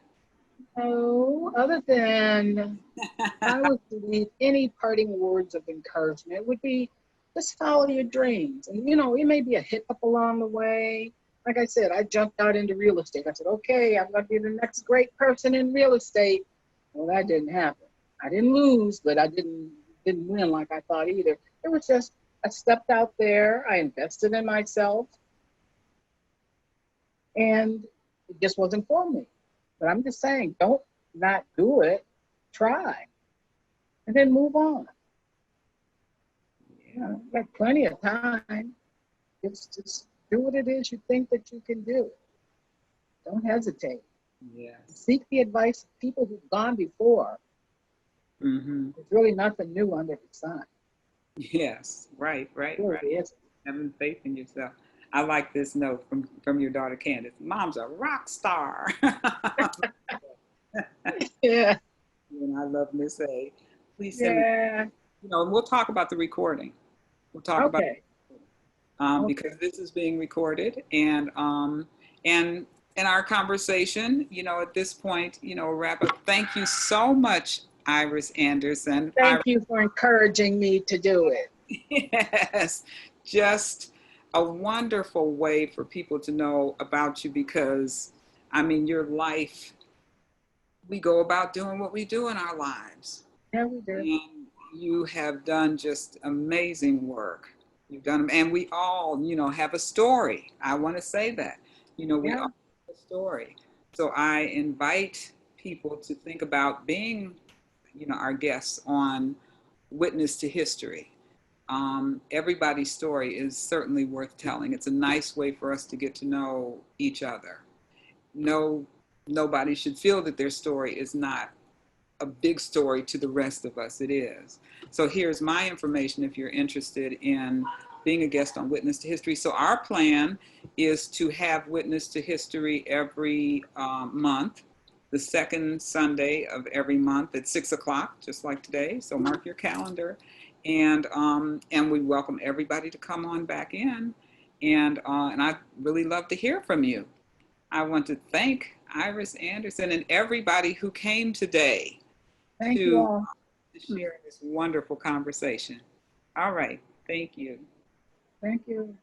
Speaker 2: Oh, other than if I was to leave any parting words of encouragement, it would be just follow your dreams. And you know, it may be a hiccup along the way. Like I said, I jumped out into real estate. I said, okay, I'm going to be the next great person in real estate. Well, that didn't happen. I didn't lose, but I didn't win like I thought either. It was just I stepped out there, I invested in myself, and it just wasn't for me. But I'm just saying, don't not do it. Try, and then move on. You know, you got plenty of time. It's just do what it is you think that you can do. Don't hesitate.
Speaker 1: Yes.
Speaker 2: Seek the advice of people who've gone before.
Speaker 1: Mm-hmm.
Speaker 2: There's really nothing new under the sun.
Speaker 1: Yes. Right. Right.
Speaker 2: It really
Speaker 1: Right.
Speaker 2: isn't.
Speaker 1: Having faith in yourself. I like this note from your daughter Candace. Mom's a rock star.
Speaker 2: Yeah,
Speaker 1: And I love Miss A. Please send me,
Speaker 2: yeah.
Speaker 1: you know, and we'll talk about the recording. We'll talk about
Speaker 2: Okay.
Speaker 1: because this is being recorded and in our conversation, you know, at this point, you know, wrap up. Thank you so much, Iris Anderson.
Speaker 2: Thank you for encouraging me to do it.
Speaker 1: Yes, just a wonderful way for people to know about you because, I mean, your life, we go about doing what we do in our lives.
Speaker 2: Yeah, we did.
Speaker 1: And you have done just amazing work. You've done, and we all, you know, have a story. I want to say that, you know, we
Speaker 2: Yeah.
Speaker 1: all have a story. So I invite people to think about being, you know, our guests on Witness to History. Everybody's story is certainly worth telling. It's a nice way for us to get to know each other. No, nobody should feel that their story is not a big story to the rest of us. It is. So here's my information if you're interested in being a guest on Witness to History. So our plan is to have Witness to History every month, the second Sunday of every month at 6 o'clock, just like today. So mark your calendar. And we welcome everybody to come on back in. And I'd really love to hear from you. I want to thank Iris Anderson and everybody who came today
Speaker 2: Thank you
Speaker 1: to
Speaker 2: all.
Speaker 1: share this wonderful conversation. All right. Thank you.
Speaker 2: Thank you.